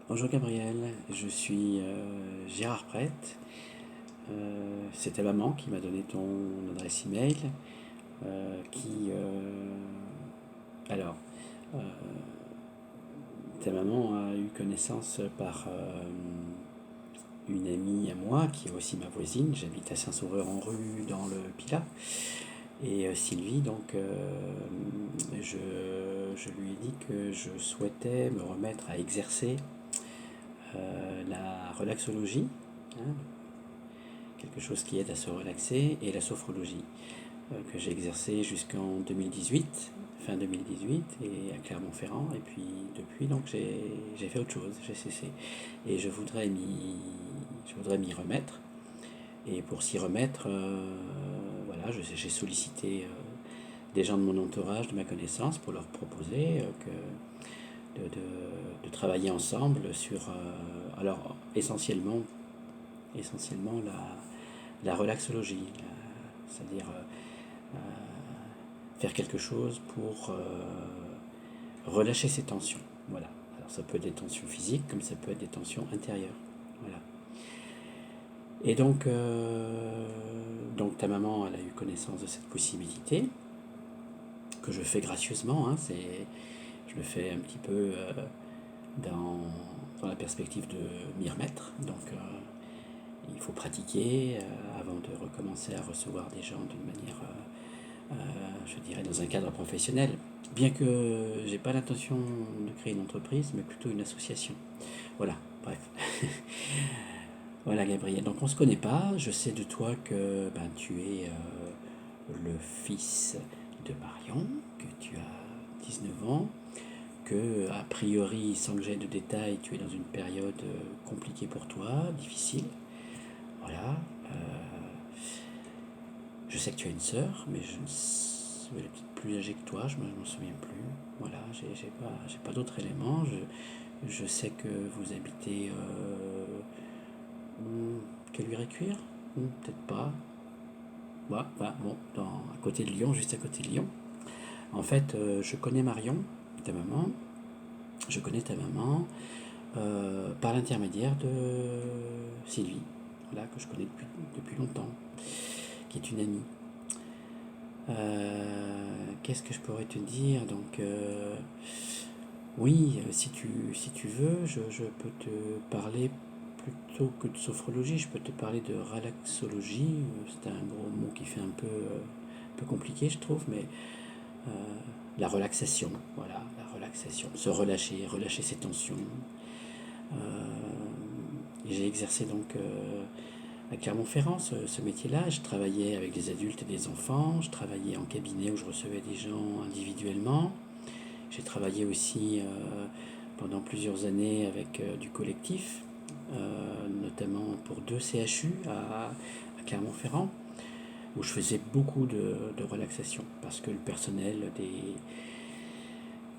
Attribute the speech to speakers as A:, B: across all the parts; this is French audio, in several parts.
A: Bonjour Gabriel, je suis Gérard Prête. C'est ta maman qui m'a donné ton adresse email. Qui, alors, euh, Ta maman a eu connaissance par une amie à moi qui est aussi ma voisine. J'habite à Saint-Sauveur-en-Rue dans le Pilat. Et Sylvie, donc, je lui ai dit que je souhaitais me remettre à exercer la relaxologie, hein, quelque chose qui aide à se relaxer, et la sophrologie, que j'ai exercé jusqu'en 2018, fin 2018, et à Clermont-Ferrand, et puis depuis, donc j'ai fait autre chose, j'ai cessé. Et je voudrais m'y remettre, et pour s'y remettre, voilà, j'ai sollicité des gens de mon entourage, de ma connaissance, pour leur proposer de travailler ensemble sur, alors essentiellement la relaxologie, c'est-à-dire faire quelque chose pour relâcher ses tensions. Voilà. Alors ça peut être des tensions physiques comme ça peut être des tensions intérieures. Voilà. Et donc ta maman, elle a eu connaissance de cette possibilité que je fais gracieusement. Je le fais un petit peu dans la perspective de m'y remettre. Donc il faut pratiquer avant de recommencer à recevoir des gens d'une manière je dirais dans un cadre professionnel, bien que j'ai pas l'intention de créer une entreprise, mais plutôt une association. Voilà, bref. Voilà Gabriel, donc on se connaît pas, je sais de toi que tu es le fils de Marion, que tu as 19 ans, que a priori, sans que j'aie de détails, tu es dans une période compliquée pour toi, difficile. Voilà. Je sais que tu as une sœur, mais elle est peut-être plus âgée que toi, je ne m'en souviens plus. Voilà, j'ai pas d'autres éléments. Je sais que vous habitez Caluire-et-Cuire, peut-être pas. Ouais, bah, bon, à côté de Lyon, juste à côté de Lyon. En fait, je connais Marion, ta maman. Je connais ta maman par l'intermédiaire de Sylvie, voilà, que je connais depuis longtemps, qui est une amie. Qu'est-ce que je pourrais te dire? Donc, oui, si tu veux, je peux te parler plutôt que de sophrologie, je peux te parler de relaxologie. C'est un gros mot qui fait un peu compliqué, je trouve, mais euh, la relaxation, voilà, la relaxation, se relâcher, relâcher ses tensions. J'ai exercé donc à Clermont-Ferrand ce métier-là. Je travaillais avec des adultes et des enfants, je travaillais en cabinet où je recevais des gens individuellement. J'ai travaillé aussi pendant plusieurs années avec du collectif, notamment pour deux CHU à Clermont-Ferrand, où je faisais beaucoup de relaxation, parce que le personnel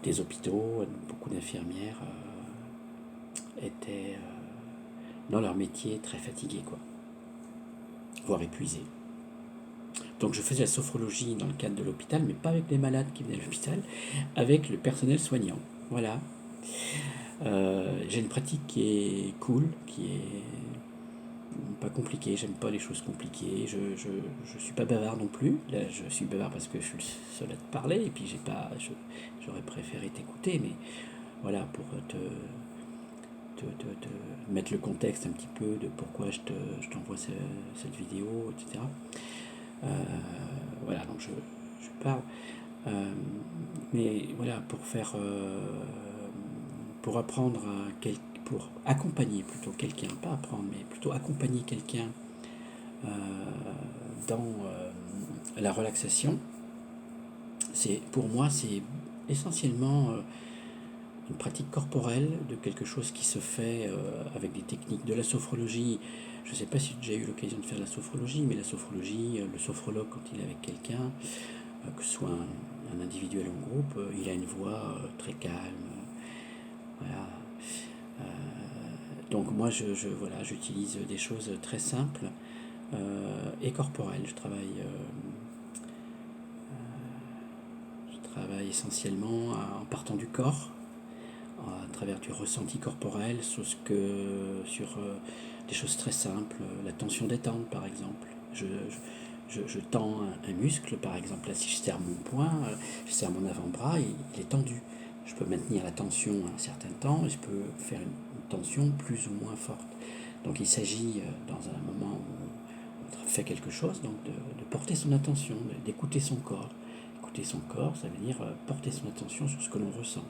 A: des hôpitaux, beaucoup d'infirmières, étaient dans leur métier très fatigués, quoi, voire épuisés. Donc je faisais la sophrologie dans le cadre de l'hôpital, mais pas avec les malades qui venaient à l'hôpital, avec le personnel soignant. Voilà. J'ai une pratique qui est cool, qui est pas compliquée, j'aime pas les choses compliquées, je suis pas bavard non plus. Là, je suis bavard parce que je suis le seul à te parler, et puis j'aurais préféré t'écouter, mais voilà, pour te mettre le contexte un petit peu de pourquoi je t'envoie cette vidéo, etc. Euh, voilà, donc je parle. Euh, mais voilà, pour apprendre pour accompagner plutôt quelqu'un, pas apprendre, mais plutôt accompagner quelqu'un euh, dans la relaxation, pour moi, c'est essentiellement une pratique corporelle de quelque chose qui se fait avec des techniques de la sophrologie. Je ne sais pas si tu as déjà eu l'occasion de faire la sophrologie, mais la sophrologie, le sophrologue, quand il est avec quelqu'un, que ce soit un individuel ou un groupe, il a une voix très calme. Voilà. Donc moi, voilà, j'utilise des choses très simples et corporelles. Je travaille essentiellement en partant du corps, travers du ressenti corporel sur des choses très simples, la tension détente par exemple. Je tends un muscle, par exemple, là si je serre mon poing, je serre mon avant-bras, il est tendu. Je peux maintenir la tension un certain temps et je peux faire une tension plus ou moins forte. Donc il s'agit, dans un moment où on fait quelque chose, donc de porter son attention, d'écouter son corps. Écouter son corps, ça veut dire porter son attention sur ce que l'on ressent.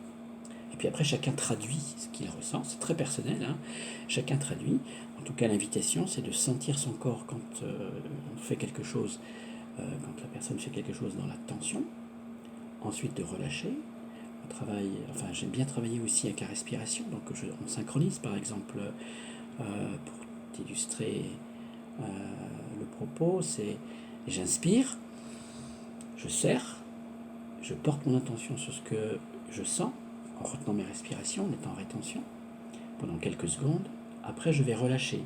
A: Et puis après, chacun traduit ce qu'il ressent, c'est très personnel, hein. Chacun traduit. En tout cas, l'invitation, c'est de sentir son corps quand on fait quelque chose, quand la personne fait quelque chose dans la tension. Ensuite, de relâcher. Enfin, j'aime bien travailler aussi avec la respiration, donc on synchronise par exemple, pour illustrer le propos, c'est j'inspire, je serre, je porte mon attention sur ce que je sens, en retenant mes respirations, en étant en rétention, pendant quelques secondes. Après, je vais relâcher.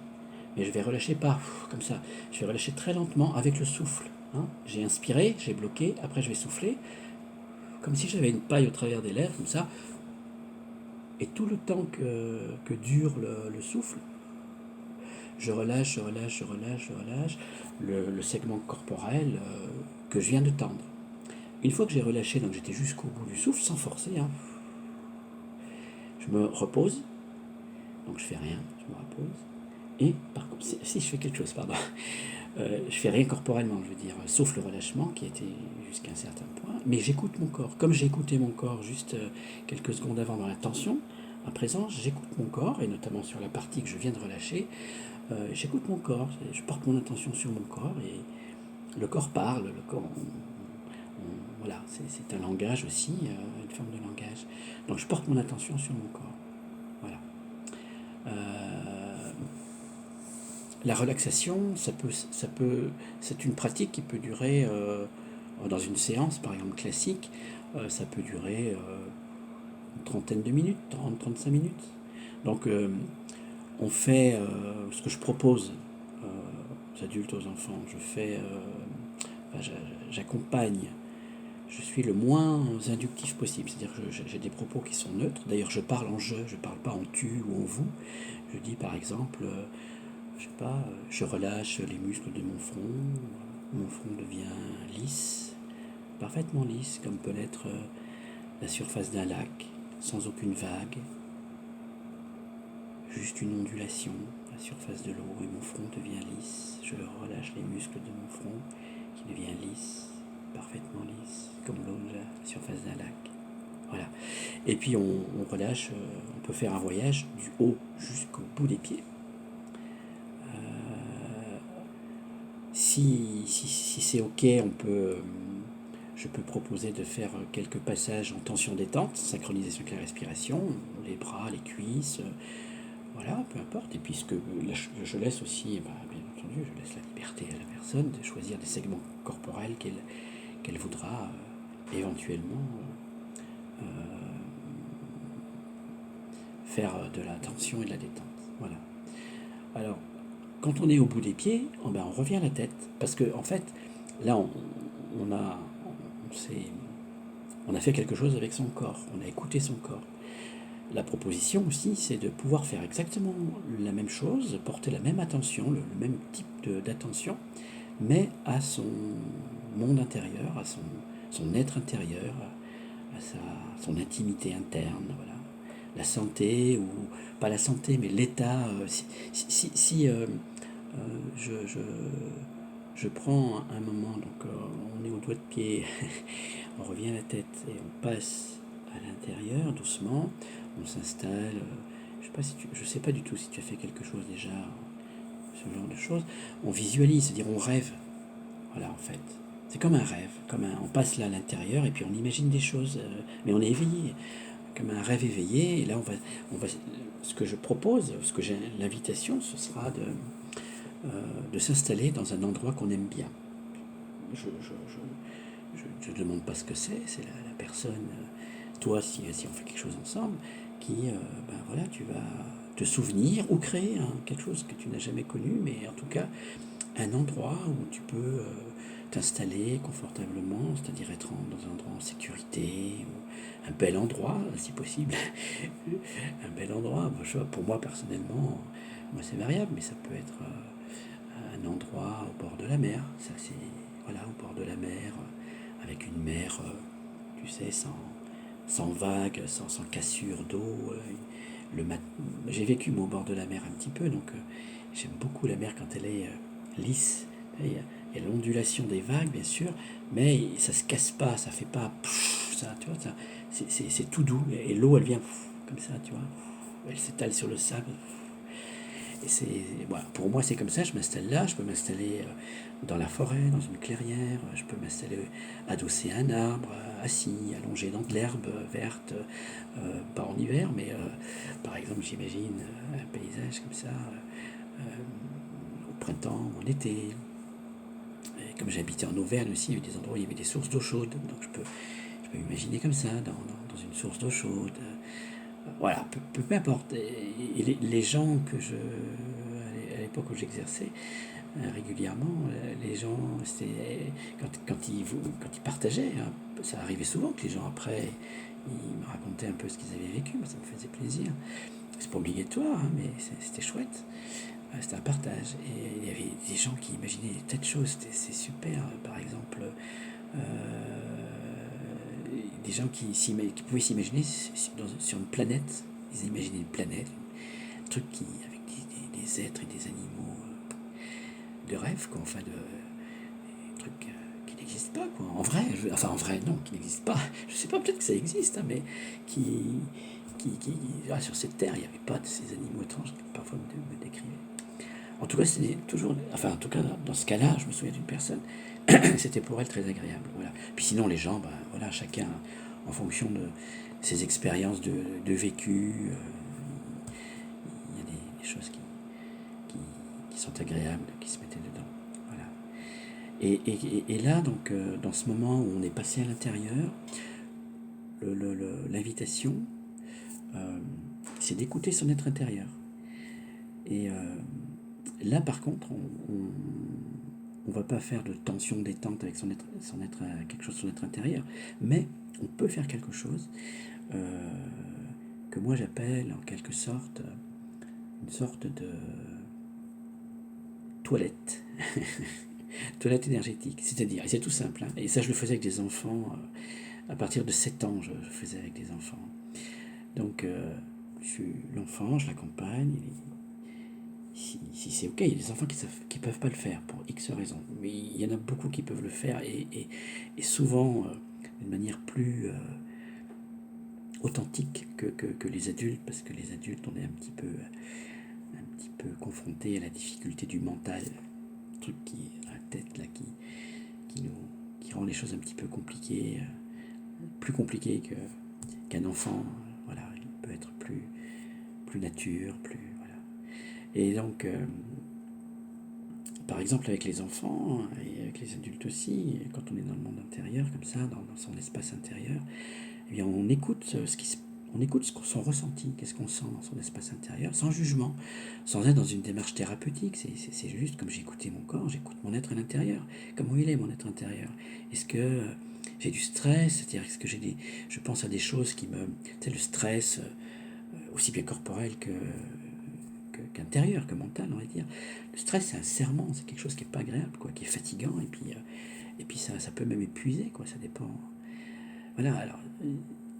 A: Mais je vais relâcher pas comme ça. Je vais relâcher très lentement avec le souffle. Hein. J'ai inspiré, j'ai bloqué, après je vais souffler, comme si j'avais une paille au travers des lèvres, comme ça. Et tout le temps que dure le souffle, je relâche, je relâche, je relâche, je relâche le segment corporel que je viens de tendre. Une fois que j'ai relâché, donc j'étais jusqu'au bout du souffle, sans forcer, hein, je me repose, donc je fais rien, je me repose. Et par contre, si je fais quelque chose, pardon, je fais rien corporellement, je veux dire, sauf le relâchement qui était jusqu'à un certain point, mais j'écoute mon corps. Comme j'ai écouté mon corps juste quelques secondes avant dans la tension, à présent, j'écoute mon corps, et notamment sur la partie que je viens de relâcher, j'écoute mon corps, je porte mon attention sur mon corps, et le corps parle, le corps, voilà, c'est un langage aussi, une forme de langage. Donc je porte mon attention sur mon corps. Voilà. La relaxation, c'est une pratique qui peut durer, dans une séance par exemple classique, ça peut durer une trentaine de minutes, 30-35 minutes. Donc on fait ce que je propose aux adultes, aux enfants, j'accompagne, je suis le moins inductif possible, c'est-à-dire que j'ai des propos qui sont neutres. D'ailleurs, je parle en je ne parle pas en tu ou en vous. Je dis par exemple, je sais pas, je relâche les muscles de mon front devient lisse, parfaitement lisse, comme peut l'être la surface d'un lac, sans aucune vague, juste une ondulation, la surface de l'eau, et mon front devient lisse. Je relâche les muscles de mon front qui devient lisse, parfaitement lisse, comme l'eau de la surface d'un lac. Voilà. Et puis on relâche, on peut faire un voyage du haut jusqu'au bout des pieds. Si c'est ok, je peux proposer de faire quelques passages en tension détente, synchronisation avec la respiration, les bras, les cuisses, voilà, peu importe. Et puis je laisse aussi, bien entendu, je laisse la liberté à la personne de choisir des segments corporels qu'elle voudra éventuellement faire de la tension et de la détente. Voilà. Alors, quand on est au bout des pieds, on revient à la tête. Parce que, en fait, là, on a fait quelque chose avec son corps. On a écouté son corps. La proposition aussi, c'est de pouvoir faire exactement la même chose, porter la même attention, le même type d'attention, mais à son monde intérieur, à son être intérieur, à son intimité interne, voilà. La santé, ou pas la santé, mais l'état. Si je prends un moment, donc on est au doigt de pied, on revient à la tête et on passe à l'intérieur doucement, on s'installe. Je sais pas du tout si tu as fait quelque chose déjà, ce genre de choses. On visualise, c'est-à-dire on rêve. Voilà, en fait. C'est comme un rêve, on passe là à l'intérieur et puis on imagine des choses, mais on est éveillé, comme un rêve éveillé. Et là, ce que je propose, l'invitation, ce sera de s'installer dans un endroit qu'on aime bien. Je ne demande pas ce que c'est la personne, toi, si on fait quelque chose ensemble, qui, tu vas te souvenir ou créer quelque chose que tu n'as jamais connu, mais en tout cas, un endroit où tu peux t'installer confortablement, c'est-à-dire être dans un endroit en sécurité, ou un bel endroit, si possible. Un bel endroit. Pour moi, personnellement, moi c'est variable, mais ça peut être un endroit au bord de la mer. Ça, c'est, voilà, au bord de la mer, avec une mer, tu sais, sans vagues, sans cassure d'eau. J'ai vécu moi, au bord de la mer un petit peu, donc j'aime beaucoup la mer quand elle est lisse. Il y a l'ondulation des vagues, bien sûr, mais ça se casse pas, ça fait pas ça, tu vois, ça, c'est tout doux. Et l'eau, elle vient comme ça, tu vois, elle s'étale sur le sable. Et voilà, pour moi, c'est comme ça, je m'installe là, je peux m'installer dans la forêt, dans une clairière, je peux m'installer adossé à un arbre, assis, allongé dans de l'herbe verte, pas en hiver, mais par exemple, j'imagine un paysage comme ça, au printemps, en été. Et comme j'habitais en Auvergne aussi, il y avait des endroits où il y avait des sources d'eau chaude, donc je peux m'imaginer comme ça, dans une source d'eau chaude. Voilà, peu importe. Et les gens à l'époque où j'exerçais, régulièrement, les gens, quand ils partageaient, hein, ça arrivait souvent que les gens après, ils me racontaient un peu ce qu'ils avaient vécu, moi ça me faisait plaisir. C'est pas obligatoire, hein, mais c'était chouette. C'était un partage. Et il y avait des gens qui imaginaient des tas de choses, c'est super. Par exemple, euh, des gens qui pouvaient s'imaginer sur une planète, ils imaginaient une planète, un truc avec des êtres et des animaux de rêve, quoi, enfin des trucs qui n'existent pas, quoi. En vrai, non, qui n'existent pas. Je sais pas, peut-être que ça existe, hein, mais qui, sur cette terre, il n'y avait pas de ces animaux étranges qui parfois me décrivaient. En tout cas, c'était toujours, enfin, en tout cas, dans ce cas-là, je me souviens d'une personne, c'était pour elle très agréable. Voilà. Puis sinon, les gens, ben, voilà, chacun en fonction de ses expériences de vécu, il y a des choses qui sont agréables, qui se mettaient dedans. Voilà. Et là, donc, dans ce moment où on est passé à l'intérieur, l'invitation, c'est d'écouter son être intérieur. Et là, par contre, on va pas faire de tension détente avec quelque chose de son être intérieur, mais on peut faire quelque chose euh, que moi j'appelle en quelque sorte une sorte de toilette, toilette énergétique. C'est-à-dire, et c'est tout simple, hein, et ça je le faisais avec des enfants, à partir de 7 ans je faisais avec des enfants. Donc je suis l'enfant, je l'accompagne, si c'est ok, il y a des enfants qui peuvent pas le faire pour X raisons, mais il y en a beaucoup qui peuvent le faire et souvent d'une manière plus authentique que les adultes, parce que les adultes on est un petit peu confrontés à la difficulté du mental, le truc qui est dans la tête là qui rend les choses un petit peu compliquées, plus compliquées qu'un enfant. Voilà, il peut être plus nature, plus voilà. Et donc par exemple avec les enfants et avec les adultes aussi, quand on est dans le monde intérieur comme ça, dans son espace intérieur, eh bien on écoute son ressenti, qu'est-ce qu'on sent dans son espace intérieur, sans jugement, sans être dans une démarche thérapeutique. C'est juste comme j'écoutais mon corps, j'écoute mon être à l'intérieur. Comment il est mon être intérieur? Est-ce que j'ai du stress? C'est-à-dire est-ce que je pense à des choses qui me, tu sais, le stress aussi bien corporel qu'intérieur, que mental, on va dire. Le stress, c'est un serment, c'est quelque chose qui est pas agréable, quoi, qui est fatigant, et puis ça peut même épuiser, quoi, ça dépend. Voilà, alors,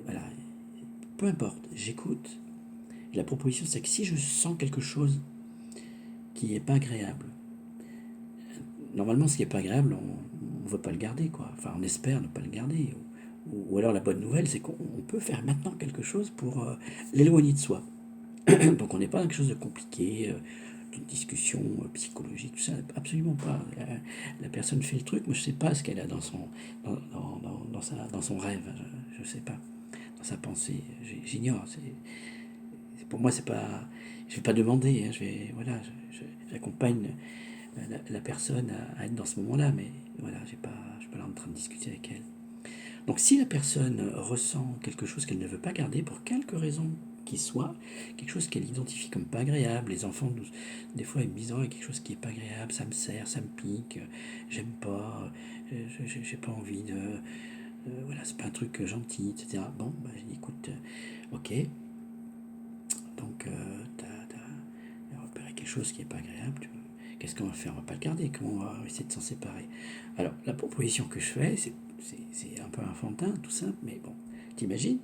A: voilà, peu importe, j'écoute. La proposition, c'est que si je sens quelque chose qui est pas agréable, normalement, ce qui est pas agréable, on ne veut pas le garder, quoi. Enfin, on espère ne pas le garder. Ou alors la bonne nouvelle, c'est qu'on peut faire maintenant quelque chose pour l'éloigner de soi. Donc on n'est pas dans quelque chose de compliqué, d'une discussion psychologique, tout ça, absolument pas. La personne fait le truc, moi je sais pas ce qu'elle a dans son rêve, je sais pas, dans sa pensée, j'ignore. Pour moi c'est pas, je vais pas demander, hein, voilà, j'accompagne la personne à être dans ce moment-là, mais voilà, je suis pas là en train de discuter avec elle. Donc si la personne ressent quelque chose qu'elle ne veut pas garder pour quelque raison qui soit quelque chose qu'elle identifie comme pas agréable. Les enfants, des fois, ils me disent, oh, il y a quelque chose qui est pas agréable, ça me serre, ça me pique, j'aime pas, j'ai pas envie de... voilà, c'est pas un truc gentil, etc. Bon, bah, j'ai dit, écoute, ok, donc t'as repéré quelque chose qui est pas agréable, qu'est-ce qu'on va faire? On va pas le garder, comment on va essayer de s'en séparer? Alors, la proposition que je fais, c'est un peu enfantin, tout simple, mais bon, t'imagines,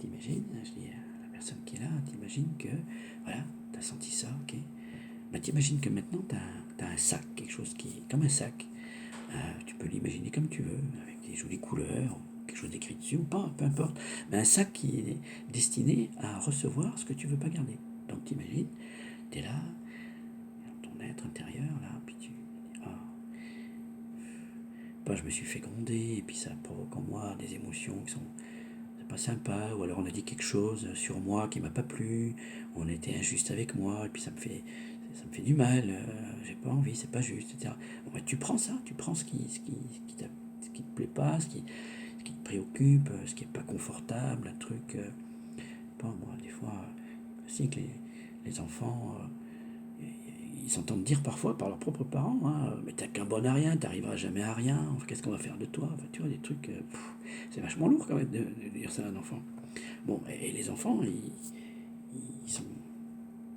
A: je dis à la personne qui est là, t'imagines que, voilà, t'as senti ça, ok, bah t'imagines que maintenant t'as un sac, quelque chose qui est comme un sac, tu peux l'imaginer comme tu veux, avec des jolies couleurs, quelque chose d'écrit dessus ou pas, peu importe, mais un sac qui est destiné à recevoir ce que tu veux pas garder. Donc t'imagines, t'es là, dans ton être intérieur, là, puis tu dis, ah, bah, je me suis fait gronder, et puis ça provoque en moi des émotions qui sont pas sympa, ou alors on a dit quelque chose sur moi qui m'a pas plu, on était injuste avec moi, et puis ça me fait du mal, j'ai pas envie, c'est pas juste, etc. Bon, bah, tu prends ça, tu prends ce qui te plaît pas, ce qui te préoccupe, ce qui est pas confortable, un truc, pas moi, des fois, aussi que les enfants, ils s'entendent dire parfois par leurs propres parents, hein, mais t'as qu'un bon à rien, t'arriveras jamais à rien, enfin, qu'est-ce qu'on va faire de toi, enfin, tu vois, des trucs, c'est vachement lourd quand même de dire ça à un enfant. Bon, et les enfants, ils sont,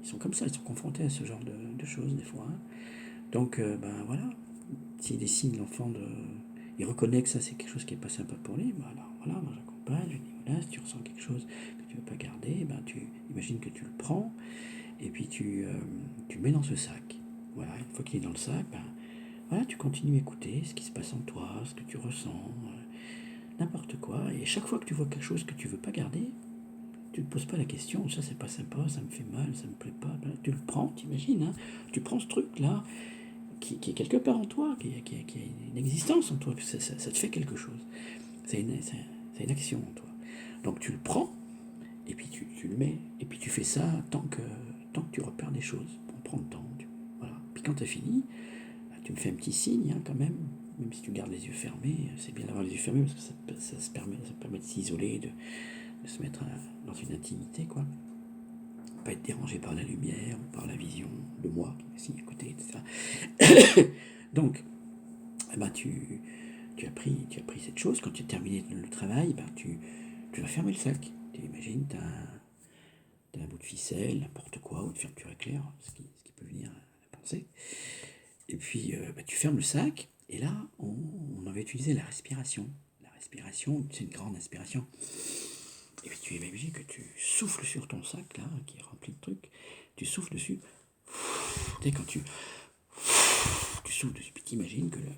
A: ils sont comme ça, ils sont confrontés à ce genre de choses des fois, hein. Donc, ben voilà, s'il décide l'enfant de... Il reconnaît que ça c'est quelque chose qui est pas sympa pour lui, ben alors voilà, moi j'accompagne, je dis voilà, si tu ressens quelque chose que tu veux pas garder, ben tu imagines que tu le prends, et puis tu le mets dans ce sac. Voilà, une fois qu'il est dans le sac, ben voilà, tu continues à écouter ce qui se passe en toi, ce que tu ressens, n'importe quoi, et chaque fois que tu vois quelque chose que tu veux pas garder, tu ne te poses pas la question, ça c'est pas sympa, ça me fait mal, ça me plaît pas, ben, tu le prends, t'imagines, hein, tu prends ce truc là, qui est quelque part en toi, qui a une existence en toi, ça te fait quelque chose, c'est une action en toi. Donc tu le prends, et puis tu le mets, et puis tu fais ça tant que tu repères des choses, on prend le temps, voilà. Puis quand tu as fini, tu me fais un petit signe, hein, quand même si tu gardes les yeux fermés, c'est bien d'avoir les yeux fermés, parce que ça permet de s'isoler, de se mettre dans une intimité, quoi. Pas être dérangé par la lumière ou par la vision de moi qui m'a si écouté, etc. Donc, eh ben, tu as pris cette chose. Quand tu as terminé le travail, ben, tu vas fermer le sac. Tu imagines, tu as un bout de ficelle, n'importe quoi, ou de fermeture éclair, ce qui peut venir à la pensée. Et puis, ben, tu fermes le sac, et là, on avait utilisé la respiration. La respiration, c'est une grande inspiration. Et puis tu imagines que tu souffles sur ton sac, là, qui est rempli de trucs, tu souffles dessus. Tu sais, quand tu souffles dessus, puis t'imagines que la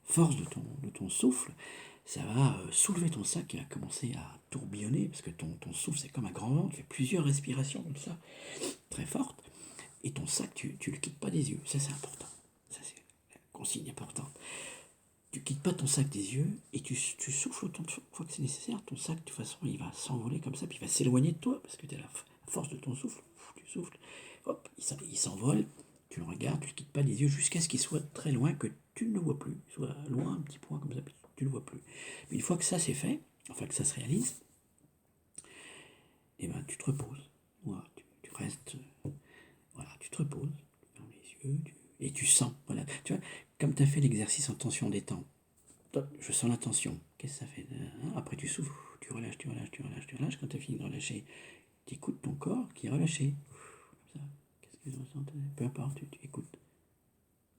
A: force de ton souffle, ça va soulever ton sac qui va commencer à tourbillonner, parce que ton souffle, c'est comme un grand vent, tu fais plusieurs respirations comme ça, très fortes, et ton sac, tu le quittes pas des yeux. Ça, c'est important. Ça, c'est une consigne importante. Tu quittes pas ton sac des yeux et tu souffles autant de fois que c'est nécessaire. Ton sac, de toute façon, il va s'envoler comme ça, puis il va s'éloigner de toi parce que tu as la force de ton souffle. Tu souffles, hop, il s'envole. Tu le regardes, tu ne le quittes pas des yeux jusqu'à ce qu'il soit très loin, que tu ne le vois plus. Soit loin, un petit point comme ça, puis tu ne le vois plus. Mais une fois que ça c'est fait, enfin que ça se réalise, et ben tu te reposes. Voilà, tu restes, voilà, tu te reposes, tu fermes les yeux, et tu sens. Voilà, tu vois, comme tu as fait l'exercice en tension détente. Je sens la tension. Qu'est-ce que ça fait? Après, tu souffles, tu relâches, tu relâches, tu relâches, tu relâches. Quand tu as fini de relâcher, tu écoutes ton corps qui est relâché. Comme ça. Qu'est-ce que tu ressens? Peu importe, tu écoutes.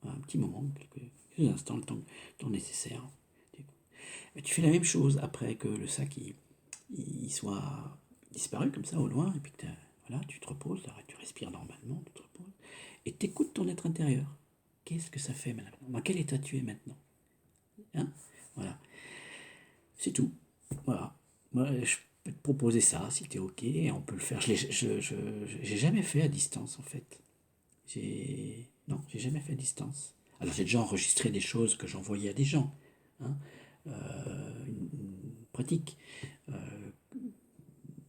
A: Un petit moment, quelques instants, le temps nécessaire. Et tu fais la même chose après que le sac il soit disparu comme ça au loin, et puis que voilà, tu te reposes, tu respires normalement, tu te reposes, et tu écoutes ton être intérieur. Qu'est-ce que ça fait maintenant? Dans quel état tu es maintenant? Hein? Voilà. C'est tout. Voilà. Moi, je peux te proposer ça si t'es ok. On peut le faire. J'ai jamais fait à distance en fait. Non, j'ai jamais fait à distance. Alors j'ai déjà enregistré des choses que j'envoyais à des gens, hein, une pratique. Euh,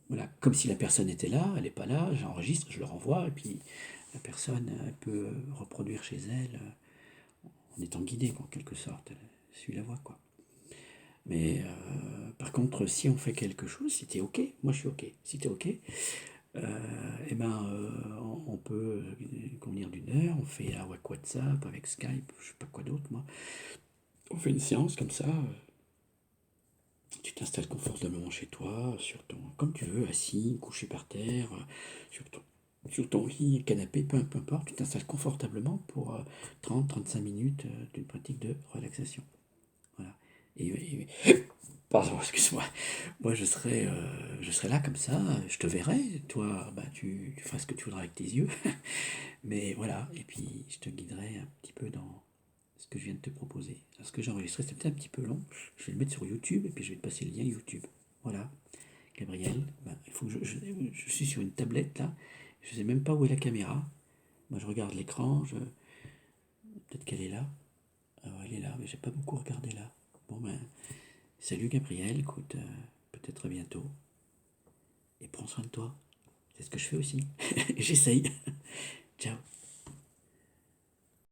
A: voilà, comme si la personne était là, elle n'est pas là, j'enregistre, je le renvoie, et puis la personne elle peut reproduire chez elle en étant guidée en quelque sorte. Elle suit la voix quoi. Mais par contre, si on fait quelque chose, si t'es ok, moi je suis ok. Si t'es ok, Eh ben, on peut convenir d'une heure, on fait avec WhatsApp, avec Skype, je sais pas quoi d'autre, moi. On fait une séance comme ça. Tu t'installes confortablement chez toi, sur ton, comme tu veux, assis, couché par terre, sur ton lit, canapé, peu importe. Tu t'installes confortablement pour 30-35 minutes d'une pratique de relaxation. Voilà. Et pardon, excuse-moi. Moi, je serai là comme ça, je te verrai. Toi, bah, tu feras ce que tu voudras avec tes yeux. Mais voilà, et puis je te guiderai un petit peu dans ce que je viens de te proposer. Alors, ce que j'ai enregistré, c'est peut-être un petit peu long. Je vais le mettre sur YouTube et puis je vais te passer le lien YouTube. Voilà, Gabriel, ben, il faut que je suis sur une tablette là. Je sais même pas où est la caméra. Moi, je regarde l'écran. Peut-être qu'elle est là. Ah ouais, elle est là, mais j'ai pas beaucoup regardé là. Bon ben, salut Gabriel. Écoute, peut-être à bientôt. Et prends soin de toi. C'est ce que je fais aussi. J'essaye. Ciao.